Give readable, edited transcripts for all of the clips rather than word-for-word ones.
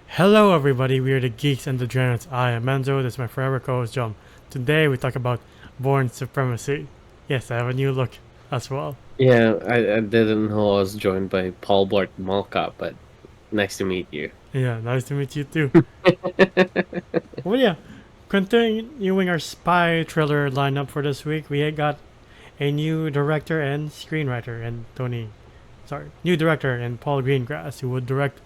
Hello everybody, we are the Geeks and Degenerates. I am Enzo, this is my forever co-host John. Today we talk about Bourne Supremacy. Yes, I have a new look as well. Yeah, I didn't know I was joined by Paul Blart Malka, but nice to meet you. Yeah, nice to meet you too. Well yeah, continuing our spy thriller lineup for this week, we got a new director and screenwriter and new director and Paul Greengrass, who would direct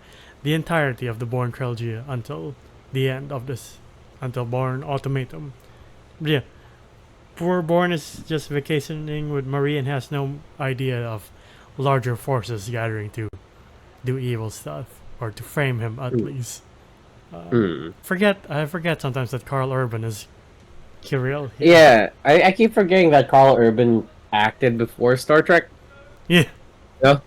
the entirety of the Bourne trilogy until the end of until Bourne Ultimatum. But yeah, poor Bourne is just vacationing with Marie and has no idea of larger forces gathering to do evil stuff, or to frame him at least. Hmm. I forget sometimes that Carl Urban is Kirill here. Yeah, I keep forgetting that Carl Urban acted before Star Trek. Yeah, No,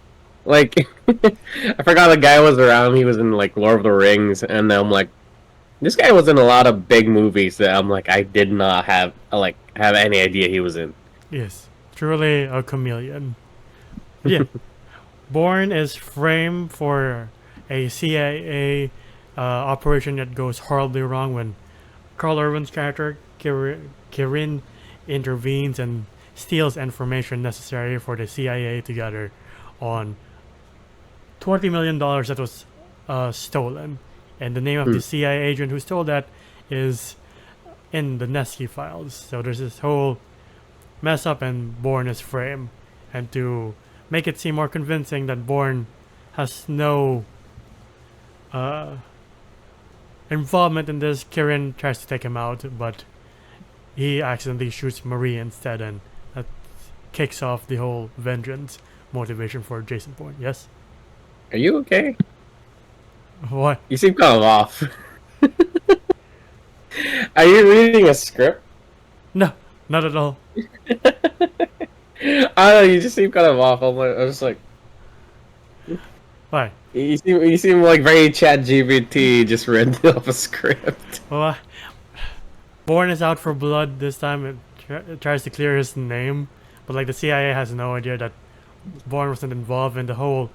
like I forgot the guy was around. He was in like Lord of the Rings, and I'm like, this guy was in a lot of big movies that I'm like, I did not have any idea he was in. yes, truly a chameleon. But yeah, Bourne is framed for a CIA operation that goes horribly wrong when Carl Urban's character, Kirin, intervenes and steals information necessary for the CIA to gather on $20 million that was stolen. And the name of the CIA agent who stole that is in the Nesky files. So there's this whole mess up, and Bourne is framed. And to make it seem more convincing that Bourne has no involvement in this, Kirin tries to take him out, but he accidentally shoots Marie instead, and that kicks off the whole vengeance motivation for Jason Bourne. Yes? Are you okay? What? You seem kind of off. Are you reading a script? No, not at all. I don't know. You just seem kind of off. I'm just like. Why? You seem like very Chat GPT just read off a script. Well, Bourne is out for blood this time. It tries to clear his name, but like the CIA has no idea that Bourne wasn't involved in the whole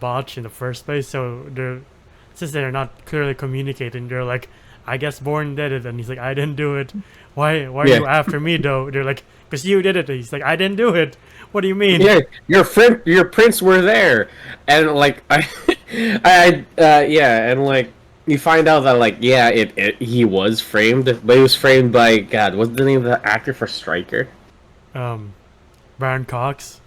botch in the first place. So since they're not clearly communicating, they're like, "I guess Bourne did it," and he's like, "I didn't do it. Why are Yeah. you after me though?" They're like, "Cause you did it." He's like, "I didn't do it. What do you mean?" Yeah, your prints were there, and like yeah, and like you find out that like yeah, he was framed, but he was framed by God. What's the name of the actor for Stryker? Um, Baron Cox.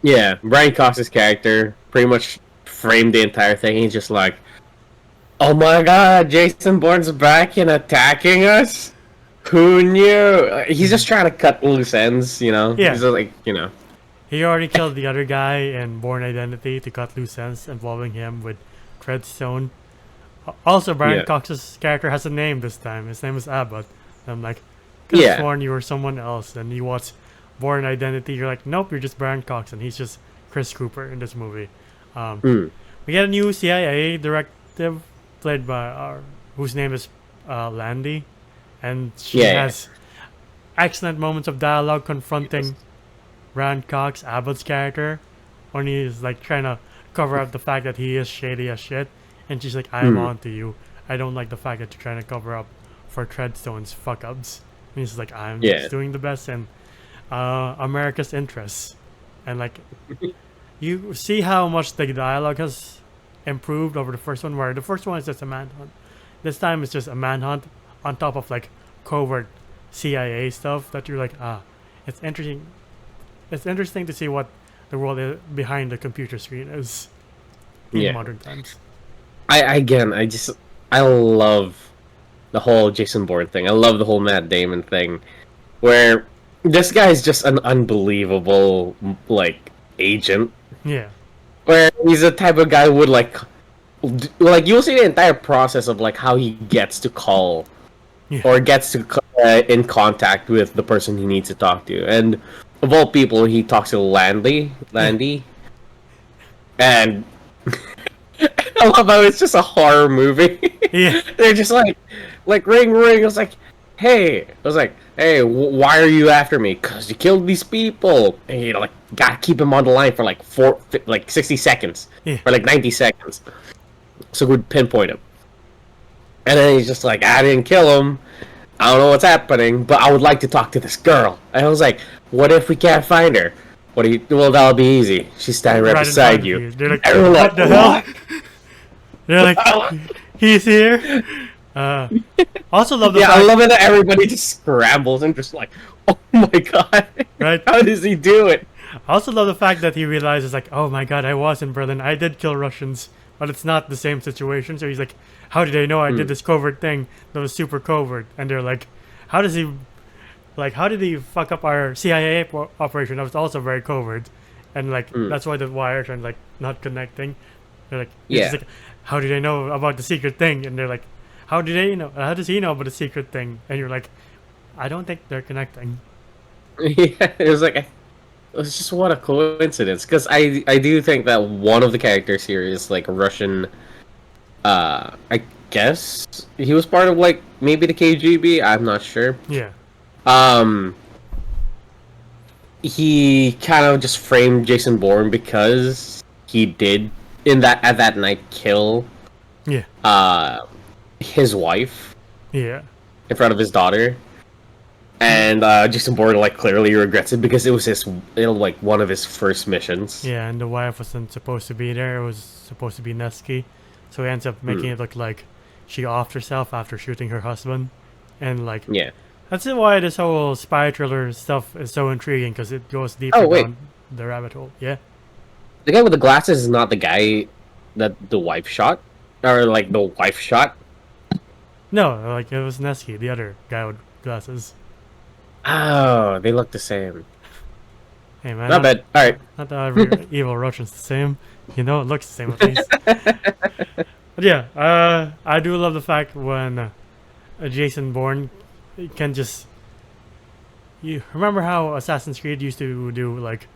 Yeah, Brian Cox's character pretty much framed the entire thing. He's just like, oh my God, Jason Bourne's back and attacking us. Who knew? He's just trying to cut loose ends, you know. Yeah. He's just like, you know. He already killed the other guy in Bourne Identity to cut loose ends involving him with Treadstone. Also, Brian Yeah. Cox's character has a name this time. His name is Abbott. And I'm like, could have Yeah. sworn you were someone else. And you watch Bourne Identity, you're like, nope, you're just Brian Cox, and he's just Chris Cooper in this movie. Mm. We get a new CIA directive played by whose name is Landy, and she Yeah. has excellent moments of dialogue confronting Brian Cox, Abbott's character, when he's like trying to cover up the fact that he is shady as shit, and she's like, "I am on to you. I don't like the fact that you're trying to cover up for Treadstone's fuck ups." And he's like, "I'm Yeah. just doing the best in America's interests," and like you see how much the dialogue has improved over the first one, where the first one is just a manhunt. This time it's just a manhunt on top of like covert CIA stuff that you're like, it's interesting. It's interesting to see what the world behind the computer screen is in Yeah. modern times. I love the whole Jason Bourne thing. I love the whole Matt Damon thing, where this guy is just an unbelievable like agent. Yeah, Where he's the type of guy who would like you'll see the entire process of like how he gets to call yeah, or gets to in contact with the person he needs to talk to, and of all people, he talks to Landy, and I love how it's just a horror movie. yeah, They're just like ring ring. I was like, hey, why are you after me? Cause you killed these people. And you know, like gotta keep him on the line for like 60 seconds yeah. or like 90 seconds, so we'd pinpoint him. And then he's just like, I didn't kill him. I don't know what's happening, but I would like to talk to this girl. And I was like, what if we can't find her? What do you? Well, that'll be easy. She's standing right in beside front of you. They're like, And we're what like, the hell? They're like, he's here. Also love the Yeah, fact, I love it that everybody just scrambles and just like, oh my god, right? how does he do it? I also love the fact that he realizes like, oh my god, I was in Berlin. I did kill Russians, but it's not the same situation. So he's like, how did they know I did this covert thing that was super covert? And they're like, how does he, like, how did he fuck up our CIA operation that was also very covert? And like, that's why the wires are like not connecting. They're like, he's just like, how did they know about the secret thing? And they're like, how do they know? How does he know about the secret thing? And you're like, I don't think they're connecting. Yeah, it was like, it was just what a coincidence. Because I do think that one of the characters here is like a Russian. I guess he was part of like maybe the KGB. I'm not sure. Yeah. He kind of just framed Jason Bourne because he did at that night kill his wife Yeah. in front of his daughter, and Jason Bourne like clearly regrets it because it was like one of his first missions. Yeah, and the wife wasn't supposed to be there. It was supposed to be Nesky, so he ends up making it look like she offed herself after shooting her husband, and like that's why this whole spy thriller stuff is so intriguing because it goes deeper down the rabbit hole. Yeah. The guy with the glasses is not the guy that the wife shot, or like the wife shot. No, like it was Nesky, the other guy with glasses. Oh, they look the same. Hey man, Not bad. All right. Not that every evil Russian's the same. You know, it looks the same at least. But yeah, I do love the fact when Jason Bourne can just. You remember how Assassin's Creed used to do like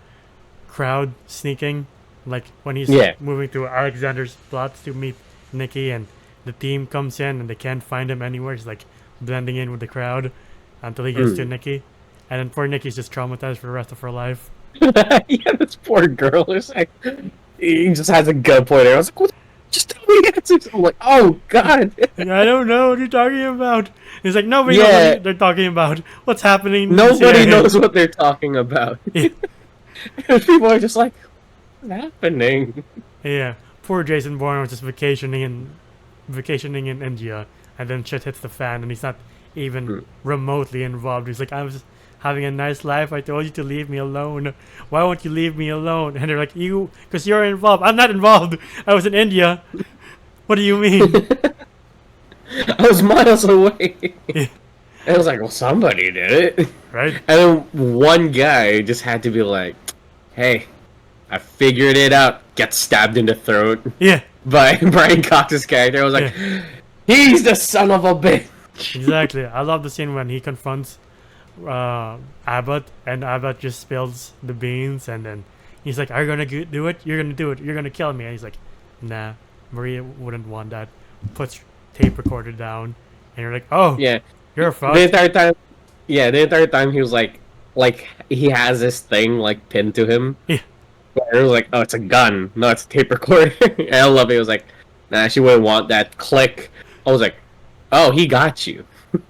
crowd sneaking, like when he's moving through Alexander's plots to meet Nikki, and the team comes in and they can't find him anywhere. He's like blending in with the crowd until he gets to Nikki, and then poor Nikki's just traumatized for the rest of her life. Yeah, this poor girl is like, he just has a gun pointer. I was like, what? Just tell me the answers. I'm like, oh god. I don't know what you're talking about. He's like, nobody knows what they're talking about. What's happening? Nobody knows what they're talking about. People are just like, what's happening? Yeah, poor Jason Bourne was just vacationing in India, and then shit hits the fan, and he's not even remotely involved. He's like, I was just having a nice life. I told you to leave me alone. Why won't you leave me alone? And they're like, because you're involved. I'm not involved. I was in India. What do you mean? I was miles away. And I was like, well, somebody did it. Right? And then one guy just had to be like, hey, I figured it out. Get stabbed in the throat. Yeah. By Brian Cox's character. I was like, he's the son of a bitch. Exactly. I love the scene when he confronts Abbott, and Abbott just spills the beans, and then he's like, are you gonna do it? You're gonna do it. You're gonna kill me. And he's like, nah, Maria wouldn't want that. Puts tape recorder down, and you're like, oh, yeah, you're fucked. The entire time he was like he has this thing like pinned to him. Yeah. It was like, oh, it's a gun. No, it's a tape recorder. And I love it. It was like, nah, she wouldn't want that. Click. I was like, oh, he got you.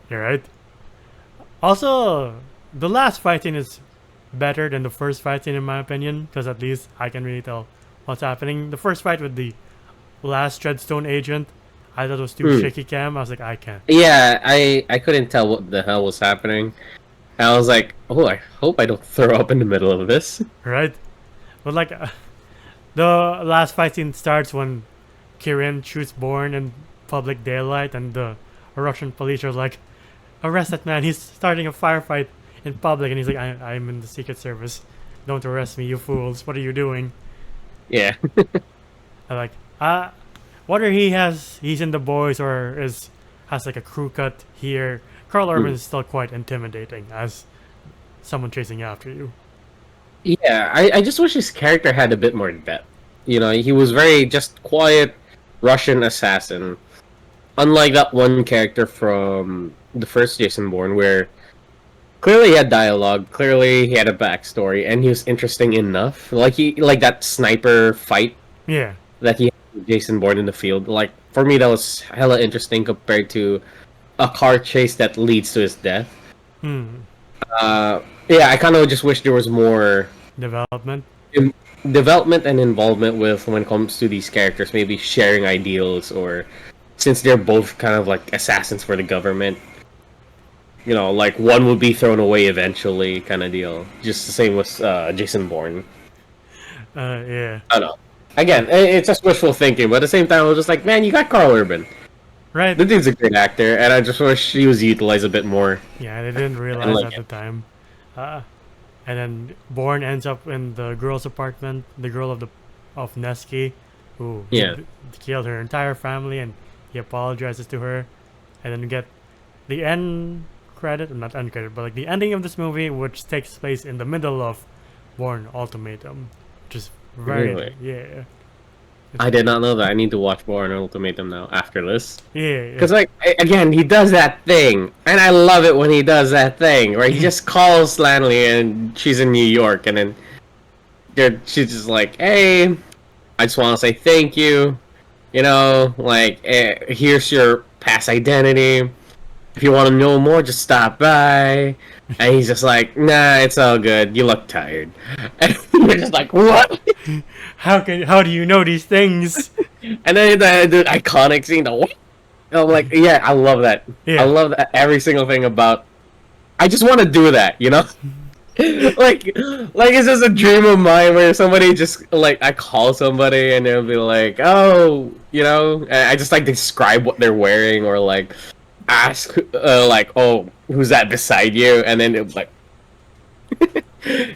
You're right. Also, the last fight scene is better than the first fight scene in my opinion, because at least I can really tell what's happening. The first fight with the last Treadstone agent, I thought it was too shaky cam. I was like, I can't. Yeah, I couldn't tell what the hell was happening. And I was like, oh, I hope I don't throw up in the middle of this. Right? But like, the last fight scene starts when Kirin shoots Bourne in public daylight, and the Russian police are like, arrest that man, he's starting a firefight in public, and he's like, I'm in the Secret Service. Don't arrest me, you fools. What are you doing? Yeah. I like, whether he's in the boys or has like a crew cut here. Carl Urban is still quite intimidating as someone chasing after you. Yeah, I just wish his character had a bit more depth. You know, he was very just quiet Russian assassin. Unlike that one character from the first Jason Bourne, where clearly he had dialogue, clearly he had a backstory, and he was interesting enough. Like that sniper fight. Yeah. That he Jason Bourne in the field. Like for me, that was hella interesting compared to a car chase that leads to his death. Yeah, I kind of just wish there was more Development. im- development and involvement with when it comes to these characters, maybe sharing ideals, or since they're both kind of like assassins for the government, like one will be thrown away eventually, kind of deal. Just the same with Jason Bourne. Yeah. I don't know. Again, it's just wishful thinking, but at the same time, I was just like, man, you got Carl Urban. Right. The dude's a great actor, and I just wish he was utilized a bit more. Yeah, they didn't And realize like at the time. And then Bourne ends up in the girl's apartment, the girl of Neski, who Yeah. killed her entire family, and he apologizes to her. And then we get the end credit, not end credit, but like the ending of this movie, which takes place in the middle of Bourne Ultimatum, which is very Really? yeah. I did not know that. I need to watch Bourne Ultimatum now after this. Yeah, Because, like, again, he does that thing. And I love it when he does that thing. Where he just calls Lanley and she's in New York. And then she's just like, hey, I just want to say thank you. Here's your past identity. If you want to know more, just stop by. And he's just like, nah, it's all good. You look tired. And we're just like, what? how do you know these things? And then the iconic scene, I'm like, yeah, I love that. Yeah. I love that, every single thing about. I just want to do that, like it's just a dream of mine where somebody just like I call somebody and they'll be like, oh, and I just like describe what they're wearing or like ask like, oh, who's that beside you, and then it was like,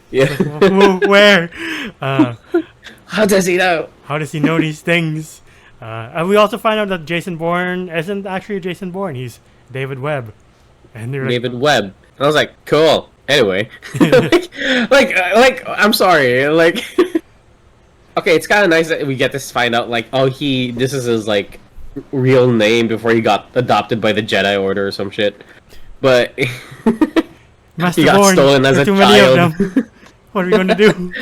yeah, Where? how does he know? How does he know these things? And we also find out that Jason Bourne isn't actually Jason Bourne. He's David Webb. And they're David Webb. And I was like, cool. Anyway, like, I'm sorry. Like, okay, it's kind of nice that we get to find out, like, oh, this is his like real name before he got adopted by the Jedi Order or some shit. But Master he got Bourne, stolen as a too many child. of them. What are we going to do?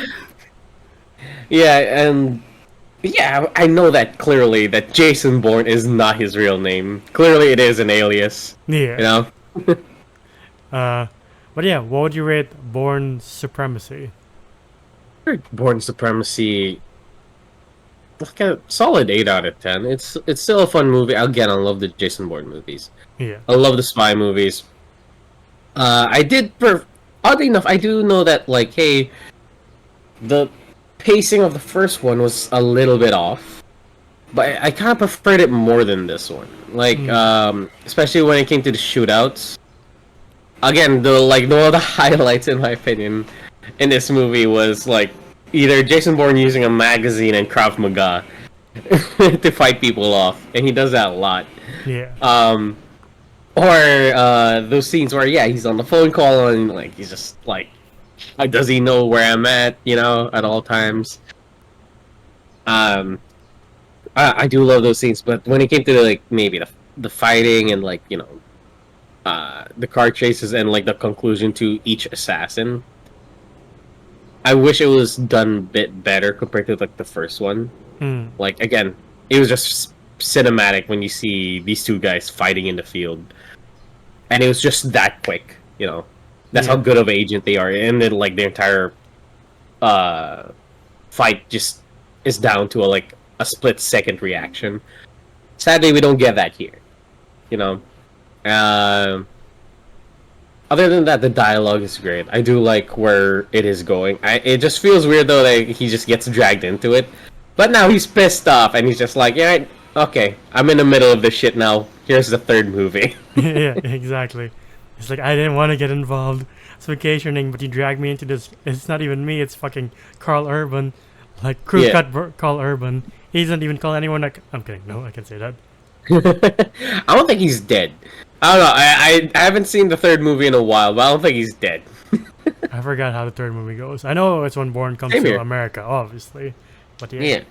Yeah, and yeah, I know that clearly that Jason Bourne is not his real name. Clearly, it is an alias. Yeah. But yeah, what would you rate Bourne Supremacy? Bourne Supremacy, like a solid 8 out of 10. It's still a fun movie. Again, I love the Jason Bourne movies. Yeah. I love the spy movies. Oddly enough, I do know that, like, hey, the pacing of the first one was a little bit off, but I kind of preferred it more than this one. Like, especially when it came to the shootouts. Again, one of the highlights, in my opinion, in this movie was like either Jason Bourne using a magazine and Krav Maga to fight people off, and he does that a lot. Yeah. Or those scenes where he's on the phone call and like he's just like, does he know where I'm at? At all times. I do love those scenes, but when it came to like maybe the fighting and like the car chases and like the conclusion to each assassin, I wish it was done a bit better compared to like the first one. Like again, it was just cinematic when you see these two guys fighting in the field, and it was just that quick. That's how good of an agent they are, and then like the entire fight just is down to a split-second reaction. Sadly, we don't get that here. Other than that, the dialogue is great. I do like where it is going. It just feels weird though that he just gets dragged into it. But now he's pissed off and he's just like, yeah, okay, I'm in the middle of this shit now. Here's the third movie. Yeah, exactly. It's like, I didn't want to get involved. It's vacationing, but you dragged me into this. It's not even me, it's fucking Carl Urban. Like, crew cut Carl Urban. He doesn't even call anyone like... I'm kidding, no, I can say that. I don't think he's dead. I don't know. I haven't seen the third movie in a while, but I don't think he's dead. I forgot how the third movie goes. I know it's when Bourne comes to America, obviously. But yeah.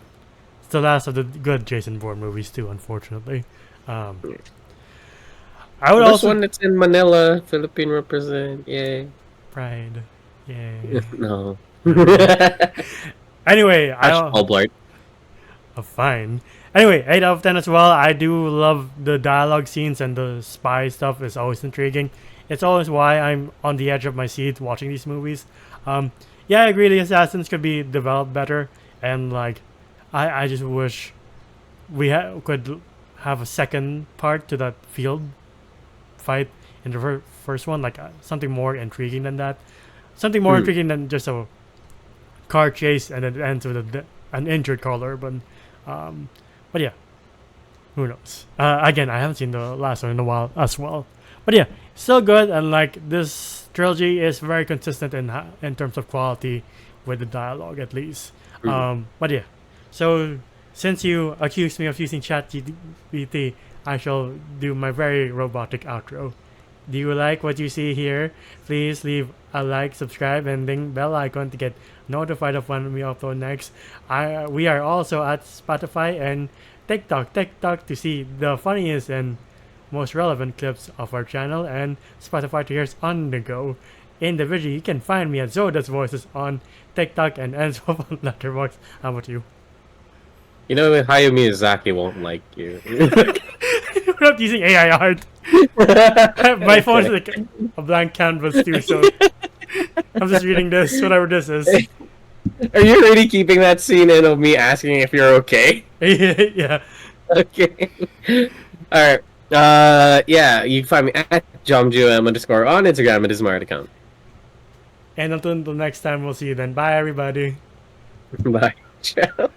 It's the last of the good Jason Bourne movies too, unfortunately. I would also... one that's in Manila, Philippine represent, yay. Pride, yay. No. Anyway, fine. Anyway, 8 out of 10 as well. I do love the dialogue scenes, and the spy stuff is always intriguing. It's always why I'm on the edge of my seat watching these movies. Yeah, I agree the assassins could be developed better, and like, I just wish we could have a second part to that field fight in the first one, like something more intriguing than that, something more intriguing than just a car chase and then it ends with an injured caller. But yeah, who knows? Again, I haven't seen the last one in a while as well. But yeah, still good, and like this trilogy is very consistent in terms of quality with the dialogue at least. But yeah, so since you accused me of using ChatGPT, I shall do my very robotic outro. Do you like what you see here? Please leave a like, subscribe, and ding bell icon to get notified of when we upload next. We are also at Spotify and TikTok to see the funniest and most relevant clips of our channel, and Spotify to hear us on the go. Individually, you can find me at Zoda's Voices on TikTok and Enzo on Letterboxd. How about you? You know, Hayao Miyazaki won't like you. We're not using AI art. My phone is like a blank canvas too, so I'm just reading this, whatever this is. Are you really keeping that scene in of me asking if you're okay? Yeah. Okay. Alright. Yeah, you can find me at JomJuM_ on Instagram. It is my account. And until next time, we'll see you then. Bye, everybody. Bye. Ciao.